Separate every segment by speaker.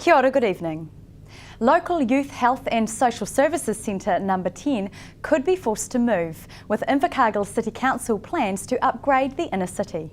Speaker 1: Kia ora, good evening. Local Youth Health and Social Services Centre number 10 could be forced to move, with Invercargill City Council plans to upgrade the inner city.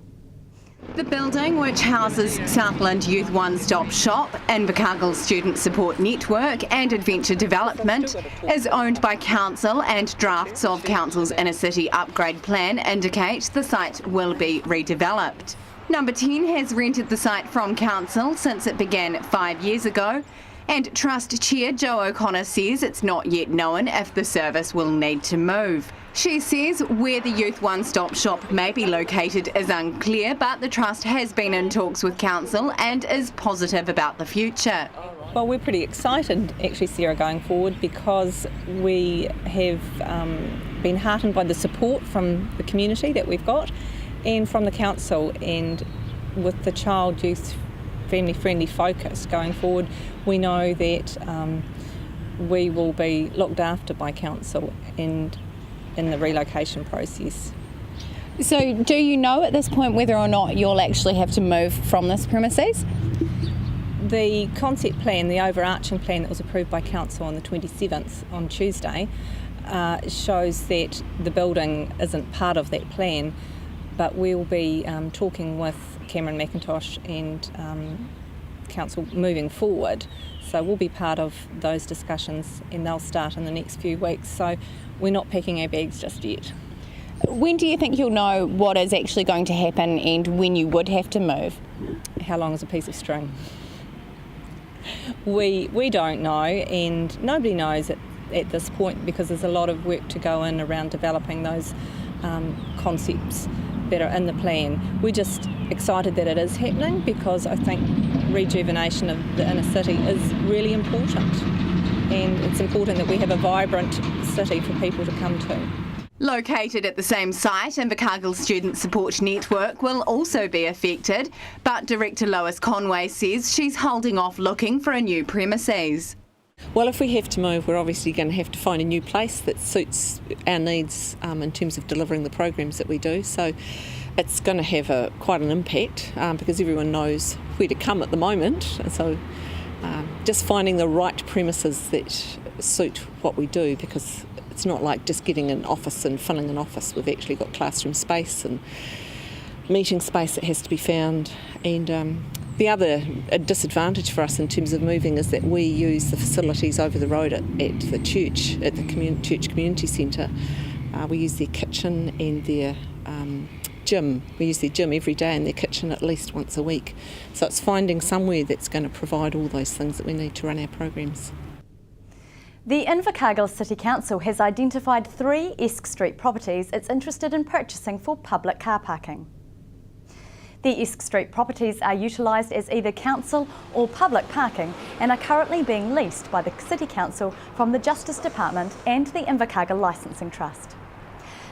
Speaker 2: The building, which houses Southland Youth One-Stop Shop, Invercargill Student Support Network and Adventure Development, is owned by Council, and drafts of Council's inner city upgrade plan indicate the site will be redeveloped. Number 10 has rented the site from Council since it began 5 years ago, and Trust Chair Jo O'Connor says it's not yet known if the service will need to move. She says where the Youth One-Stop Shop may be located is unclear, but the Trust has been in talks with Council and is positive about the future.
Speaker 3: Well, we're pretty excited actually, Sarah, going forward, because we have been heartened by the support from the community that we've got and from the Council, and with the child, youth, family friendly focus going forward, we know that we will be looked after by Council and in the relocation process.
Speaker 4: So do you know at this point whether or not you'll actually have to move from this premises?
Speaker 3: The concept plan, the overarching plan that was approved by Council on the 27th on Tuesday, shows that the building isn't part of that plan, but we'll be talking with Cameron McIntosh and Council moving forward. So we'll be part of those discussions and they'll start in the next few weeks. So we're not packing our bags just yet.
Speaker 4: When do you think you'll know what is actually going to happen and when you would have to move?
Speaker 3: How long is a piece of string? We don't know, and nobody knows at this point, because there's a lot of work to go in around developing those concepts that are in the plan. We're just excited that it is happening, because I think rejuvenation of the inner city is really important, and it's important that we have a vibrant city for people to come to.
Speaker 2: Located at the same site, Invercargill Student Support Network will also be affected, but Director Lois Conway says she's holding off looking for a new premises.
Speaker 5: Well, if we have to move, we're obviously going to have to find a new place that suits our needs in terms of delivering the programs that we do. So it's going to have quite an impact because everyone knows where to come at the moment. And so just finding the right premises that suit what we do, because it's not like just getting an office and filling an office. We've actually got classroom space and meeting space that has to be found. And the other disadvantage for us in terms of moving is that we use the facilities over the road at the church, at the church community centre. We use their kitchen and their gym. We use their gym every day and their kitchen at least once a week. So it's finding somewhere that's going to provide all those things that we need to run our programs.
Speaker 1: The Invercargill City Council has identified 3 Esk Street properties it's interested in purchasing for public car parking. The Esk Street properties are utilised as either council or public parking and are currently being leased by the City Council from the Justice Department and the Invercargill Licensing Trust.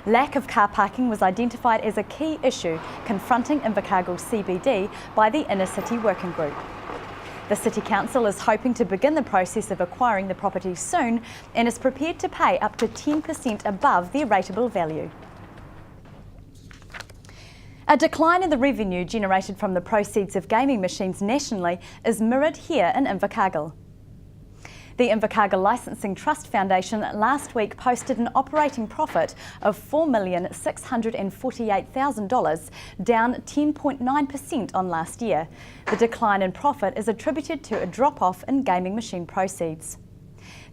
Speaker 1: Lack of car parking was identified as a key issue confronting Invercargill CBD by the Inner City Working Group. The City Council is hoping to begin the process of acquiring the property soon and is prepared to pay up to 10% above their rateable value. A decline in the revenue generated from the proceeds of gaming machines nationally is mirrored here in Invercargill. The Invercargill Licensing Trust Foundation last week posted an operating profit of $4,648,000, down 10.9% on last year. The decline in profit is attributed to a drop-off in gaming machine proceeds.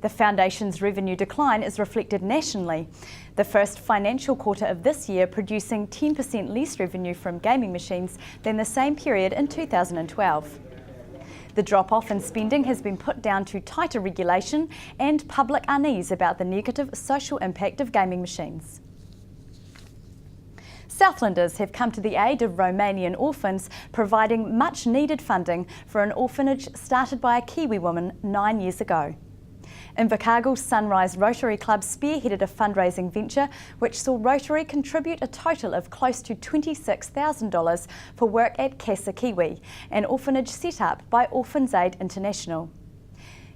Speaker 1: The Foundation's revenue decline is reflected nationally, the first financial quarter of this year producing 10% less revenue from gaming machines than the same period in 2012. The drop-off in spending has been put down to tighter regulation and public unease about the negative social impact of gaming machines. Southlanders have come to the aid of Romanian orphans, providing much-needed funding for an orphanage started by a Kiwi woman 9 years ago. Invercargill Sunrise Rotary Club spearheaded a fundraising venture which saw Rotary contribute a total of close to $26,000 for work at Casa Kiwi, an orphanage set up by Orphans Aid International.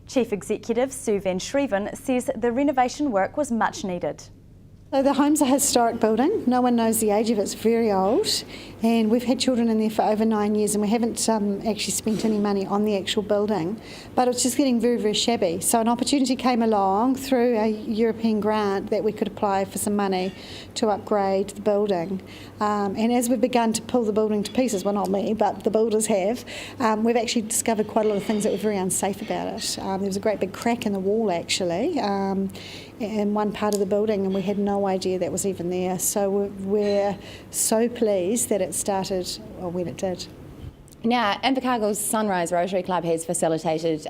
Speaker 1: Chief Executive Sue Van Schreven says the renovation work was much needed.
Speaker 6: So the home's a historic building. No one knows the age of it. It's very old. And we've had children in there for over 9 years, and we haven't actually spent any money on the actual building, but it's just getting very, very shabby. So an opportunity came along through a European grant that we could apply for some money to upgrade the building. And as we've begun to pull the building to pieces, well, not me, but the builders have, we've actually discovered quite a lot of things that were very unsafe about it. There was a great big crack in the wall, actually, in one part of the building, and we had no idea that was even there. So we're so pleased that it started when it did.
Speaker 4: Now, Invercargill's Sunrise Rotary Club has facilitated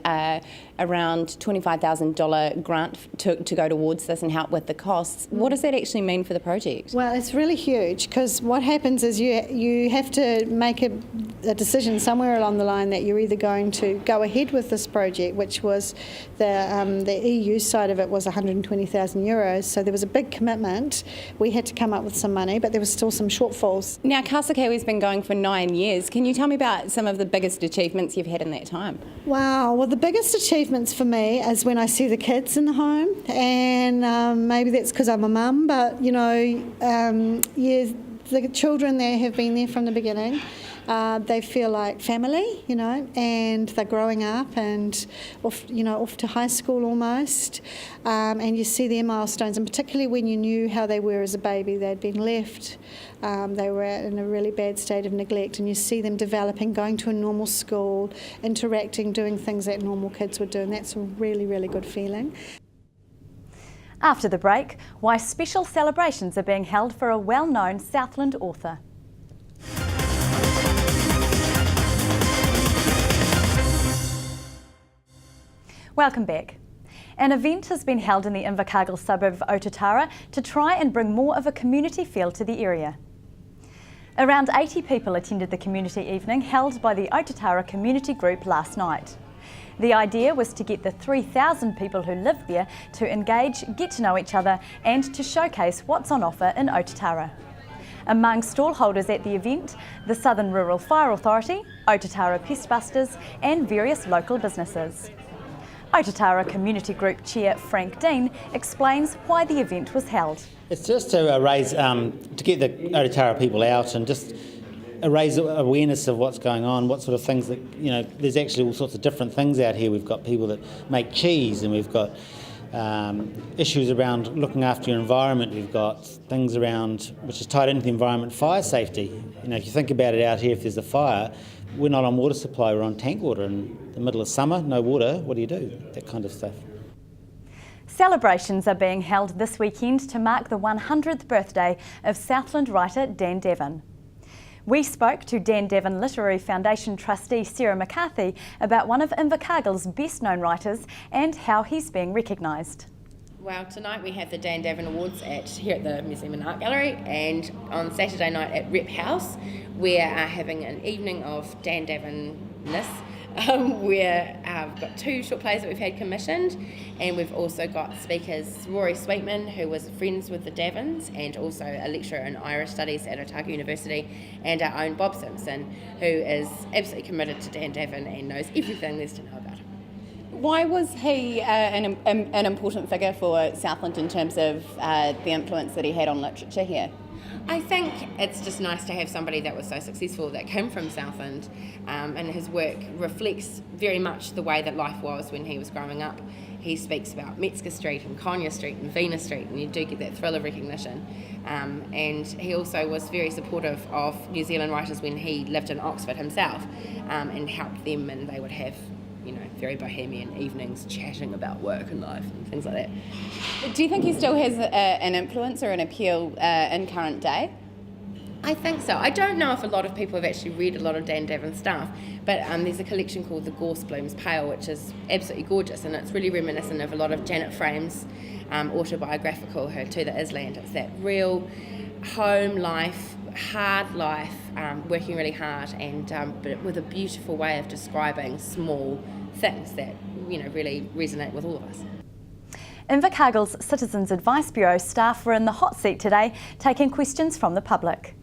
Speaker 4: around $25,000 grant to go towards this and help with the costs. What does that actually mean for the project?
Speaker 6: Well, it's really huge, because what happens is you have to make a decision somewhere along the line that you're either going to go ahead with this project, which was the EU side of it was €120,000, so there was a big commitment. We had to come up with some money, but there was still some shortfalls.
Speaker 4: Now, Kasakawi's been going for 9 years. Can you tell me about some of the biggest achievements you've had in that time?
Speaker 6: Wow, well, the biggest achievements for me is when I see the kids in the home, and maybe that's because I'm a mum, but the children there have been there from the beginning. They feel like family, and they're growing up and off to high school almost. And you see their milestones, and particularly when you knew how they were as a baby, they'd been left. They were in a really bad state of neglect, and you see them developing, going to a normal school, interacting, doing things that normal kids would do, and that's a really, really good feeling.
Speaker 1: After the break, why special celebrations are being held for a well-known Southland author. Welcome back. An event has been held in the Invercargill suburb of Otatara to try and bring more of a community feel to the area. Around 80 people attended the community evening held by the Otatara Community Group last night. The idea was to get the 3,000 people who live there to engage, get to know each other, and to showcase what's on offer in Otatara. Among stallholders at the event, the Southern Rural Fire Authority, Otatara Pestbusters, and various local businesses. Otatara Community Group Chair Frank Dean explains why the event was held.
Speaker 7: It's just to raise, to get the Otatara people out and just raise awareness of what's going on, what sort of things that, there's actually all sorts of different things out here. We've got people that make cheese, and we've got issues around looking after your environment. We've got things around, which is tied into the environment, fire safety. If you think about it out here, if there's a fire, we're not on water supply, we're on tank water. In the middle of summer, no water, what do you do? That kind of stuff.
Speaker 1: Celebrations are being held this weekend to mark the 100th birthday of Southland writer Dan Devon. We spoke to Dan Devon Literary Foundation trustee Sarah McCarthy about one of Invercargill's best known writers and how he's being recognised.
Speaker 8: Well, tonight we have the Dan Devon Awards here at the Museum and Art Gallery, and on Saturday night at Rep House we are having an evening of Dan Devon-ness. We've got 2 short plays that we've had commissioned, and we've also got speakers Rory Sweetman, who was friends with the Devons and also a lecturer in Irish Studies at Otago University, and our own Bob Simpson, who is absolutely committed to Dan Devon and knows everything there's to know about him.
Speaker 4: Why was he an important figure for Southland in terms of the influence that he had on literature here?
Speaker 8: I think it's just nice to have somebody that was so successful that came from Southland, and his work reflects very much the way that life was when he was growing up. He speaks about Metzger Street and Conyers Street and Venus Street, and you do get that thrill of recognition. And he also was very supportive of New Zealand writers when he lived in Oxford himself, and helped them, and they would have very bohemian evenings chatting about work and life and things like that.
Speaker 4: Do you think he still has an influence or an appeal in current day?
Speaker 8: I think so. I don't know if a lot of people have actually read a lot of Dan Devon stuff, but there's a collection called The Gorse Blooms Pale, which is absolutely gorgeous, and it's really reminiscent of a lot of Janet Frame's autobiographical, her To the Island. It's that real home life, hard life, working really hard, and but with a beautiful way of describing small things that really resonate with all of us.
Speaker 1: Invercargill's Citizens Advice Bureau staff were in the hot seat today, taking questions from the public.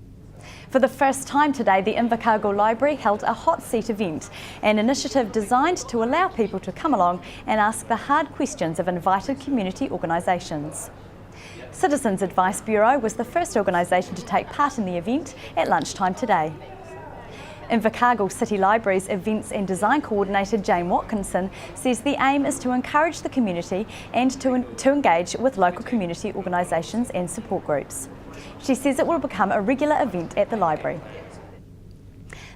Speaker 1: For the first time today, the Invercargill Library held a hot seat event, an initiative designed to allow people to come along and ask the hard questions of invited community organisations. Citizens Advice Bureau was the first organisation to take part in the event at lunchtime today. Invercargill City Library's Events and Design Coordinator Jane Watkinson says the aim is to encourage the community and to engage with local community organisations and support groups. She says it will become a regular event at the library.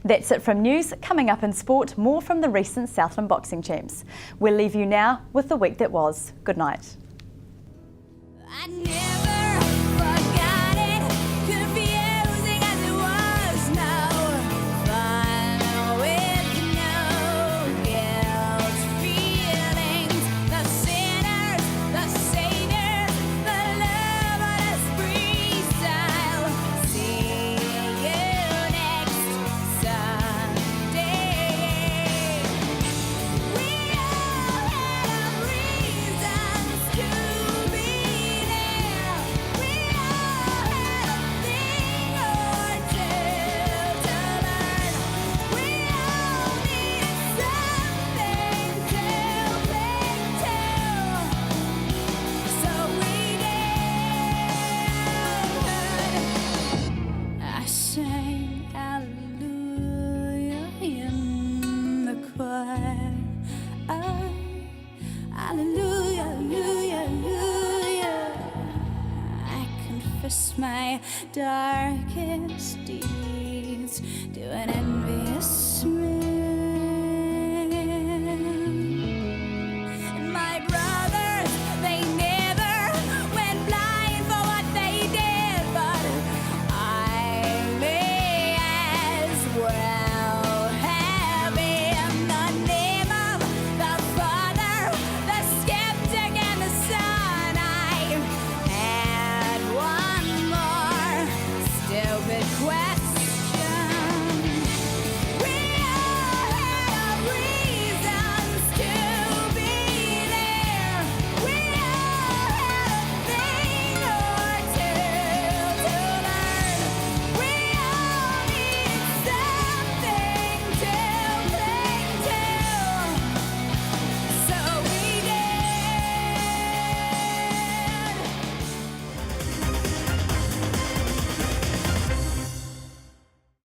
Speaker 1: That's it from news. Coming up in sport, more from the recent Southland boxing champs. We'll leave you now with the week that was. Good night.
Speaker 9: Hallelujah, hallelujah, hallelujah. I confess my darkest deeds, doing